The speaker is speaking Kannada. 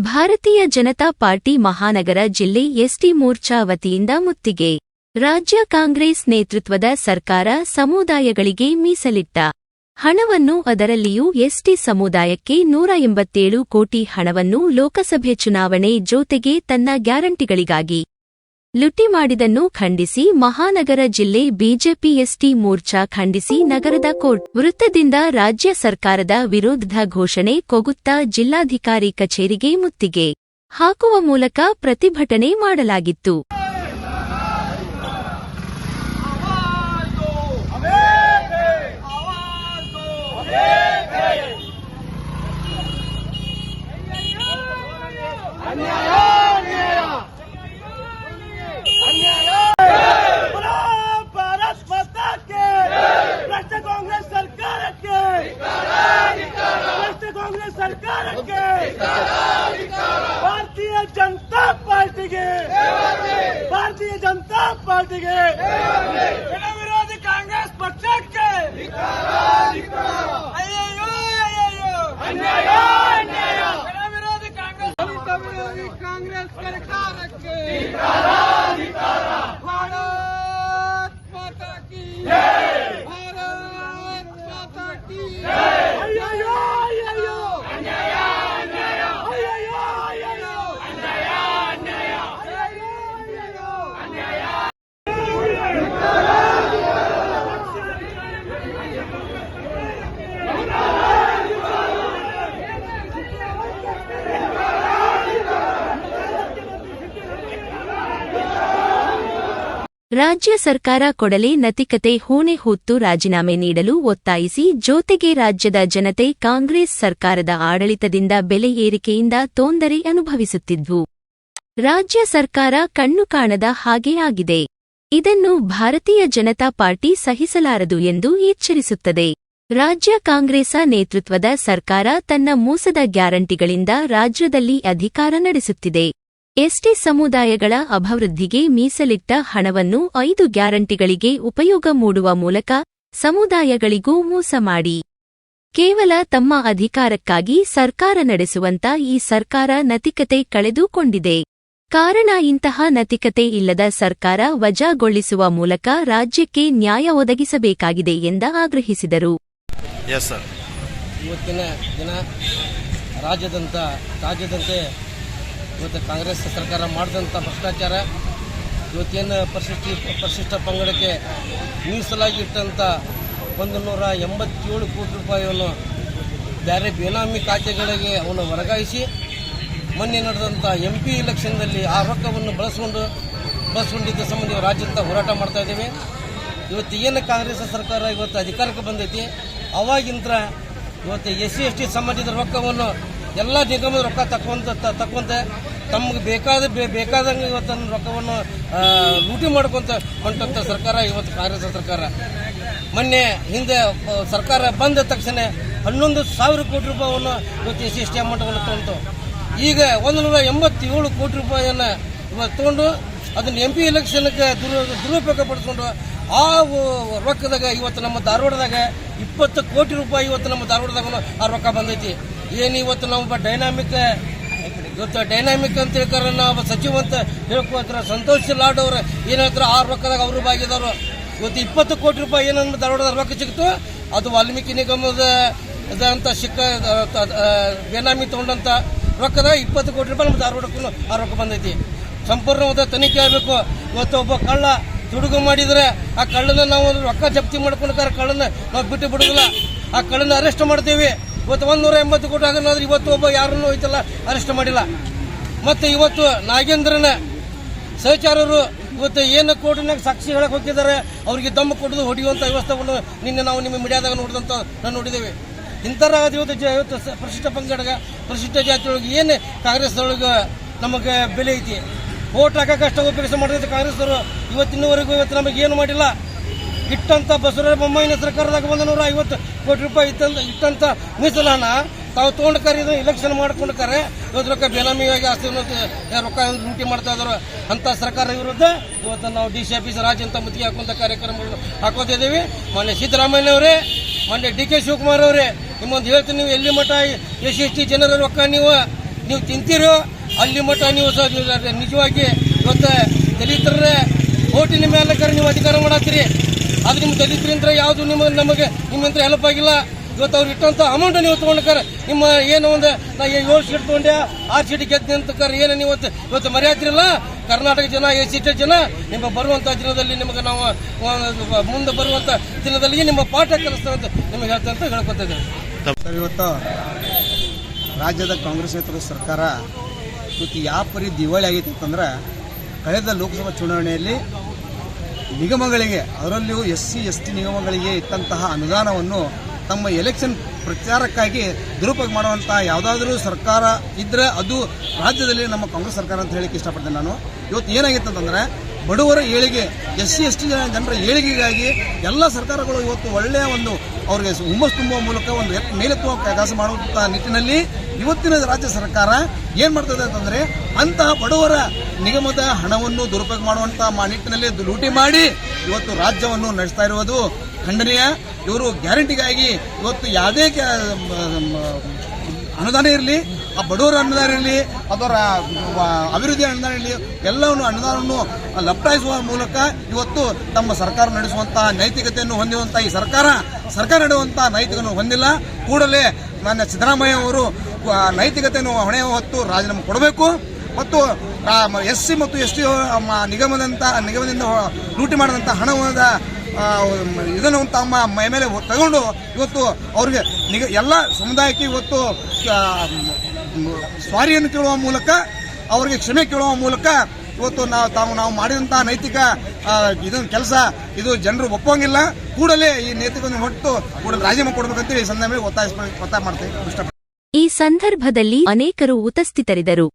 ಭಾರತೀಯ ಜನತಾ ಪಾರ್ಟಿ ಮಹಾನಗರ ಜಿಲ್ಲೆ ಎಸ್ಟಿ ಮೋರ್ಚಾ ವತಿಯಿಂದ ಮುತ್ತಿಗೆ. ರಾಜ್ಯ ಕಾಂಗ್ರೆಸ್ ನೇತೃತ್ವದ ಸರ್ಕಾರ ಸಮುದಾಯಗಳಿಗೆ ಮೀಸಲಿಟ್ಟ ಹಣವನ್ನು, ಅದರಲ್ಲಿಯೂ ಎಸ್ಟಿ ಸಮುದಾಯಕ್ಕೆ 187 ಕೋಟಿ ಹಣವನ್ನು ಲೋಕಸಭೆ ಚುನಾವಣೆ ಜೊತೆಗೆ ತನ್ನ ಗ್ಯಾರಂಟಿಗಳಿಗಾಗಿ ಲುಟಿ ಮಾಡಿದನ್ನು ಖಂಡಿಸಿ ಮಹಾನಗರ ಜಿಲ್ಲೆ ಬಿಜೆಪಿ ಎಸ್ಟಿ ಮೋರ್ಚಾ ಖಂಡಿಸಿ ನಗರದ ಕೋರ್ಟ್ ವೃತ್ತದಿಂದ ರಾಜ್ಯ ಸರ್ಕಾರದ ವಿರೋಧದ ಘೋಷಣೆ ಕೂಗುತ್ತಾ ಜಿಲ್ಲಾಧಿಕಾರಿ ಕಚೇರಿಗೆ ಮುತ್ತಿಗೆ ಹಾಕುವ ಮೂಲಕ ಪ್ರತಿಭಟನೆ ಮಾಡಲಾಗಿತ್ತು. भारतीय जनता पार्टी के विरोधी कांग्रेस पक्ष के विरोधी कांग्रेस सरकार के भारत माता की ರಾಜ್ಯ ಸರ್ಕಾರ ಕೊಡಲೇ ನತಿಕತೆ ಹೊಣೆ ಹೊತ್ತು ರಾಜೀನಾಮೆ ನೀಡಲು ಒತ್ತಾಯಿಸಿ ಜೊತೆಗೆ ರಾಜ್ಯದ ಜನತೆ ಕಾಂಗ್ರೆಸ್ ಸರ್ಕಾರದ ಆಡಳಿತದಿಂದ ಬೆಲೆ ಏರಿಕೆಯಿಂದ ತೊಂದರೆ ಅನುಭವಿಸುತ್ತಿದ್ವು. ರಾಜ್ಯ ಸರ್ಕಾರ ಕಣ್ಣು ಕಾಣದ ಹಾಗೆ ಆಗಿದೆ. ಇದನ್ನು ಭಾರತೀಯ ಜನತಾ ಪಾರ್ಟಿ ಸಹಿಸಲಾರದು ಎಂದು ಎಚ್ಚರಿಸುತ್ತದೆ. ರಾಜ್ಯ ಕಾಂಗ್ರೆಸ್ ನೇತೃತ್ವದ ಸರ್ಕಾರ ತನ್ನ ಮೋಸದ ಗ್ಯಾರಂಟಿಗಳಿಂದ ರಾಜ್ಯದಲ್ಲಿ ಅಧಿಕಾರ ನಡೆಸುತ್ತಿದೆ. ಎಸ್ಟಿ ಸಮುದಾಯಗಳ ಅಭಿವೃದ್ಧಿಗೆ ಮೀಸಲಿಟ್ಟ ಹಣವನ್ನು 5 ಗ್ಯಾರಂಟಿಗಳಿಗೆ ಉಪಯೋಗ ಮಾಡುವ ಮೂಲಕ ಸಮುದಾಯಗಳಿಗೂ ಮೋಸ ಮಾಡಿ ಕೇವಲ ತಮ್ಮ ಅಧಿಕಾರಕ್ಕಾಗಿ ಸರ್ಕಾರ ನಡೆಸುವಂತ ಈ ಸರ್ಕಾರ ನೈತಿಕತೆ ಕಳೆದುಕೊಂಡಿದೆ. ಕಾರಣ, ಇಂತಹ ನೈತಿಕತೆ ಇಲ್ಲದ ಸರ್ಕಾರ ವಜಾಗೊಳಿಸುವ ಮೂಲಕ ರಾಜ್ಯಕ್ಕೆ ನ್ಯಾಯ ಒದಗಿಸಬೇಕಾಗಿದೆ ಎಂದು ಆಗ್ರಹಿಸಿದರು. ಇವತ್ತಿನ ದಿನ ರಾಜ್ಯದಂತೆ ಇವತ್ತು ಕಾಂಗ್ರೆಸ್ ಸರ್ಕಾರ ಮಾಡಿದಂಥ ಭ್ರಷ್ಟಾಚಾರ, ಇವತ್ತೇನು ಪರಿಶಿಷ್ಟ ಪಂಗಡಕ್ಕೆ ಮೀಸಲಾಗಿಟ್ಟಂಥ 187 ಕೋಟಿ ರೂಪಾಯಿಯನ್ನು ಬೇರೆ ಬೇನಾಮಿ ಖಾತೆಗಳಿಗೆ ಅವನ್ನು ವರ್ಗಾಯಿಸಿ ಮೊನ್ನೆ ನಡೆದಂಥ MP ಇಲೆಕ್ಷನ್ನಲ್ಲಿ ಆ ರೊಕ್ಕವನ್ನು ಬಳಸ್ಕೊಂಡಿದ್ದ ಸಂಬಂಧ ರಾಜ್ಯದ ಹೋರಾಟ ಮಾಡ್ತಾ ಇದ್ದೇವೆ. ಇವತ್ತು ಏನು ಕಾಂಗ್ರೆಸ್ ಸರ್ಕಾರ ಇವತ್ತು ಅಧಿಕಾರಕ್ಕೆ ಬಂದೈತಿ, ಅವಾಗಿಂತ ಇವತ್ತು SC/ST ಸಮಾಜದ ರೊಕ್ಕವನ್ನು ಎಲ್ಲ ನಿಗಮದ ರೊಕ್ಕ ತಕ್ಕೊಂತ ತಮಗೆ ಬೇಕಾದಂಗೆ ಇವತ್ತು ರೊಕ್ಕವನ್ನು ಲೂಟಿ ಮಾಡ್ಕೊಂತ ಹೊಂಟಂಥ ಸರ್ಕಾರ ಇವತ್ತು ಕಾಂಗ್ರೆಸ್ ಸರ್ಕಾರ. ಮೊನ್ನೆ ಹಿಂದೆ ಸರ್ಕಾರ ಬಂದ ತಕ್ಷಣ 11,000 ಕೋಟಿ ರೂಪಾಯಿಯನ್ನು ಇವತ್ತು SC/ST ಅಮೌಂಟನ್ನು ತೊಗೊಂಡು ಈಗ 187 ಕೋಟಿ ರೂಪಾಯಿಯನ್ನು ಇವತ್ತು ತೊಗೊಂಡು ಅದನ್ನು MP ಇಲೆಕ್ಷನ್ಗೆ ದುರುಪಯೋಗ ಪಡಿಸ್ಕೊಂಡು ಆ ರೊಕ್ಕದಾಗ ಇವತ್ತು ನಮ್ಮ ಧಾರವಾಡದಾಗ 20 ಕೋಟಿ ರೂಪಾಯಿ ಇವತ್ತು ನಮ್ಮ ಧಾರವಾಡದಾಗ ಆ ರೊಕ್ಕ ಬಂದೈತಿ. ಏನು ಇವತ್ತು ನಾವು ಡೈನಾಮಿಕ್ ಅಂತ ಹೇಳ್ತಾರೆ, ನಾವು ಸಚಿವ ಅಂತ ಹೇಳ್ಕೊಳ್ತಾರೆ. ಸಂತೋಷ್ ಲಾಡ್ ಅವರು ಏನು ಹೇಳ್ತಾರೆ, ಆ ರೊಕ್ಕದಾಗ ಅವರು ಭಾಗಿದವರು. ಇವತ್ತು 20 ಕೋಟಿ ರೂಪಾಯಿ ಏನನ್ನು ಧಾರವಾಡದ ರೊಕ್ಕ ಸಿಕ್ತು, ಅದು ವಾಲ್ಮೀಕಿ ನಿಗಮದ ಅಂತ ಬೇನಾಮಿ ತಗೊಂಡಂತ ರೊಕ್ಕದಾಗ 20 ಕೋಟಿ ರೂಪಾಯಿ ನಮ್ಮ ಧಾರವಾಡಕ್ಕೂ ಆ ರೊಕ್ಕ ಬಂದೈತಿ. ಸಂಪೂರ್ಣವಾದ ತನಿಖೆ ಆಗಬೇಕು. ಇವತ್ತು ಒಬ್ಬ ಕಳ್ಳ ತುಡುಗು ಮಾಡಿದರೆ ಆ ಕಳ್ಳನ ನಾವು ರೊಕ್ಕ ಜಪ್ತಿ ಮಾಡ್ಕೊಂಡ್ರೆ ಕಳ್ಳನ ನಾವು ಬಿಟ್ಟು ಬಿಡುದಿಲ್ಲ, ಆ ಕಳ್ಳನ ಅರೆಸ್ಟ್ ಮಾಡ್ತೇವೆ. ಇವತ್ತು 180 ಕೋಟಿ ಆಗಲ್ಲಾದ್ರೆ ಇವತ್ತು ಒಬ್ಬ ಯಾರನ್ನು ಹೋಯ್ತಲ್ಲ ಅರೆಸ್ಟ್ ಮಾಡಿಲ್ಲ. ಮತ್ತು ಇವತ್ತು ನಾಗೇಂದ್ರನ ಸಹಚಾರರು ಇವತ್ತು ಏನು ಕೋರ್ಟಿನಾಗ ಸಾಕ್ಷಿ ಹೇಳಕ್ಕೆ ಹೋಗಿದ್ದಾರೆ, ಅವರಿಗೆ ದಮ್ಮು ಕೊಡೋದು ಹೊಡೆಯುವಂಥ ವ್ಯವಸ್ಥೆಗಳನ್ನು ನಿನ್ನೆ ನಾವು ನಿಮ್ಮ ಮೀಡಿಯಾದಾಗ ನಾನು ನೋಡಿದ್ದೇವೆ. ಇಂಥರ ಇವತ್ತು ಪರಿಶಿಷ್ಟ ಪಂಗಡ ಪರಿಶಿಷ್ಟ ಜಾತಿಯೊಳಗೆ ಏನು ಕಾಂಗ್ರೆಸ್ ಒಳಗೆ ನಮಗೆ ಬೆಲೆ ಐತಿ. ವೋಟ್ ಹಾಕಕ್ಕಷ್ಟು ಉಪಯೋಗ ಮಾಡಿದ ಕಾಂಗ್ರೆಸ್ನವರು ಇವತ್ತಿನವರೆಗೂ ನಮಗೆ ಏನು ಮಾಡಿಲ್ಲ. ಇಟ್ಟಂತ ಬಸವರಾಜ ಬೊಮ್ಮಾಯಿನ ಸರ್ಕಾರದಾಗ 150 ಕೋಟಿ ರೂಪಾಯಿ ಇಟ್ಟಂತ ಮೀಸಲಾನ ತಾವು ತೊಗೊಂಡ್ಕಾರೆ ಇದು ಇಲೆಕ್ಷನ್ ಮಾಡ್ಕೊಂಡ್ಕಾರೆ ಇವತ್ತು ರೊಕ್ಕ ಬೇನಾಮಿಯಾಗಿ ಆಸ್ತಿ ರೊಕ್ಕ ಲೂಟಿ ಮಾಡ್ತಾ ಇದ್ರು. ಅಂತ ಸರ್ಕಾರ ವಿರುದ್ಧ ಇವತ್ತು ನಾವು DC ಆಫೀಸ್ ರಾಜ್ಯ ಅಂತ ಮುತ್ತಿಗೆ ಹಾಕುವಂಥ ಕಾರ್ಯಕ್ರಮಗಳು ಹಾಕೋತಿದ್ದೀವಿ. ಮೊನ್ನೆ ಸಿದ್ದರಾಮಯ್ಯ ಅವರೇ, ಮೊನ್ನೆ DK ಶಿವಕುಮಾರ್ ಅವರೇ, ನಿಮ್ಮೊಂದು ಹೇಳ್ತೀನಿ, ನೀವು ಎಲ್ಲಿ ಮಠ SC/ST ಜನರ ರೊಕ್ಕ ನೀವು ತಿಂತೀರೋ ಅಲ್ಲಿ ಮಟ್ಟ ನೀವು ನಿಜವಾಗಿ ಇವತ್ತು ದಲಿತರ ಓಟಿನ ಮೇಲೆ ನೀವು ಅಧಿಕಾರ ಮಾಡತ್ತೀರಿ. ಅದು ನಿಮ್ಮ ದಲಿತರಿಂದ ಯಾವುದು ನಮಗೆ ನಿಮ್ಮಿಂದ ಹೆಲ್ಪ್ ಆಗಿಲ್ಲ. ಇವತ್ತು ಅವ್ರು ಇಟ್ಟಂತ ಅಮೌಂಟ್ ನೀವು ತಗೊಂಡ್ಕರ ನಿಮ್ಮ ಏನು ಒಂದು ನಾ 7 ಸೀಟ್ ತಗೊಂಡೆ 6 ಸೀಟ್ ಗೆದ್ದು ಅಂತ ಏನು ನೀವು ಇವತ್ತು ಮರ್ಯಾದಿರಲ್ಲ. ಕರ್ನಾಟಕ ಜನ SC ಜನ ನಿಮ್ಮ ಬರುವಂತ ದಿನದಲ್ಲಿ ನಿಮಗೆ ನಾವು ಮುಂದೆ ಬರುವಂತ ದಿನದಲ್ಲಿ ನಿಮ್ಮ ಪಾಠ ಕಲಿಸ್ತೇವೆ ಅಂತ ನಿಮಗೆ ಹೇಳ್ತಂತ ಹೇಳ್ಕೊತಾ ಇದ್ದೇವೆ. ಇವತ್ತು ರಾಜ್ಯದ ಕಾಂಗ್ರೆಸ್ಸೇತರ ಸರ್ಕಾರ ಇವತ್ತು ಯಾವ ಪರಿ ದಿವಾಳಿ ಆಗೈತೆ ಅಂತಂದ್ರೆ, ಕಳೆದ ಲೋಕಸಭಾ ಚುನಾವಣೆಯಲ್ಲಿ ನಿಗಮಗಳಿಗೆ, ಅದರಲ್ಲಿಯೂ SC ST ನಿಗಮಗಳಿಗೆ ಇಟ್ಟಂತಹ ಅನುದಾನವನ್ನು ತಮ್ಮ ಎಲೆಕ್ಷನ್ ಪ್ರಚಾರಕ್ಕಾಗಿ ದುರುಪಯೋಗ ಮಾಡುವಂಥ ಯಾವುದಾದ್ರೂ ಸರ್ಕಾರ ಇದ್ದರೆ ಅದು ರಾಜ್ಯದಲ್ಲಿ ನಮ್ಮ ಕಾಂಗ್ರೆಸ್ ಸರ್ಕಾರ ಅಂತ ಹೇಳಕ್ಕೆ ಇಷ್ಟಪಡ್ತೇನೆ ನಾನು. ಇವತ್ತು ಏನಾಗಿತ್ತು ಅಂತಂದರೆ, ಬಡವರ ಏಳಿಗೆ, SC ST ಜನರ ಏಳಿಗೆಗಾಗಿ ಎಲ್ಲ ಸರ್ಕಾರಗಳು ಇವತ್ತು ಒಳ್ಳೆಯ ಒಂದು ಅವ್ರಿಗೆ ಹುಮ್ಮಸ್ ತುಂಬುವ ಮೂಲಕ ಒಂದು ಮೇಲೆತ್ತುವ ಕೆಲಸ ಮಾಡುವಂಥ ನಿಟ್ಟಿನಲ್ಲಿ ಇವತ್ತಿನ ರಾಜ್ಯ ಸರ್ಕಾರ ಏನು ಮಾಡ್ತದೆ ಅಂತಂದರೆ, ಅಂತಹ ಬಡವರ ನಿಗಮದ ಹಣವನ್ನು ದುರುಪಯೋಗ ಮಾಡುವಂಥ ನಿಟ್ಟಿನಲ್ಲಿ ಲೂಟಿ ಮಾಡಿ ಇವತ್ತು ರಾಜ್ಯವನ್ನು ನಡೆಸ್ತಾ ಇರುವುದು ಖಂಡನೀಯ. ಇವರು ಗ್ಯಾರಂಟಿಗಾಗಿ ಇವತ್ತು ಯಾವುದೇ ಅನುದಾನ ಇರಲಿ, ಆ ಬಡವರ ಅನುದಾನ ಇರಲಿ, ಅದರ ಅಭಿವೃದ್ಧಿ ಅನುದಾನ ಇರಲಿ, ಎಲ್ಲವನ್ನು ಅನುದಾನವನ್ನು ಲಪಟಾಯಿಸುವ ಮೂಲಕ ಇವತ್ತು ತಮ್ಮ ಸರ್ಕಾರ ನಡೆಸುವಂಥ ನೈತಿಕತೆಯನ್ನು ಹೊಂದಿರುವಂಥ ಈ ಸರ್ಕಾರ ನಡೆಯುವಂಥ ನೈತಿಕತೆಯನ್ನು ಹೊಂದಿಲ್ಲ. ಕೂಡಲೇ ನನ್ನ ಸಿದ್ದರಾಮಯ್ಯ ಅವರು ನೈತಿಕತೆಯನ್ನು ಹೊಣೆ ಹೊತ್ತು ರಾಜೀನಾಮೆ ಕೊಡಬೇಕು ಮತ್ತು SC ಮತ್ತು ST ನಿಗಮದಿಂದ ಲೂಟಿ ಮಾಡಿದಂಥ ಹಣದ ಇದನ್ನು ತಮ್ಮ ಮೈ ಮೇಲೆ ತಗೊಂಡು ಇವತ್ತು ಅವ್ರಿಗೆ ಎಲ್ಲ ಸಮುದಾಯಕ್ಕೆ ಇವತ್ತು ಸ್ವಾರಿಯನ್ನು ಕೇಳುವ ಮೂಲಕ, ಅವರಿಗೆ ಕ್ಷಮೆ ಕೇಳುವ ಮೂಲಕ ಇವತ್ತು ನಾವು ಮಾಡಿದಂಥ ನೈತಿಕ ಇದೊಂದು ಕೆಲಸ ಇದು ಜನರು ಒಪ್ಪಂಗಿಲ್ಲ. ಕೂಡಲೇ ಈ ನೈತಿಕವನ್ನು ಹೊಟ್ಟು ಕೂಡಲೇ ರಾಜೀನಾಮೆ ಕೊಡಬೇಕಂತೇಳಿ ಈ ಸಂದರ್ಭದಲ್ಲಿ ಒತ್ತಾಯ ಮಾಡ್ತೇವೆ. ಈ ಸಂದರ್ಭದಲ್ಲಿ ಅನೇಕರು ಉಪಸ್ಥಿತರಿದ್ದರು.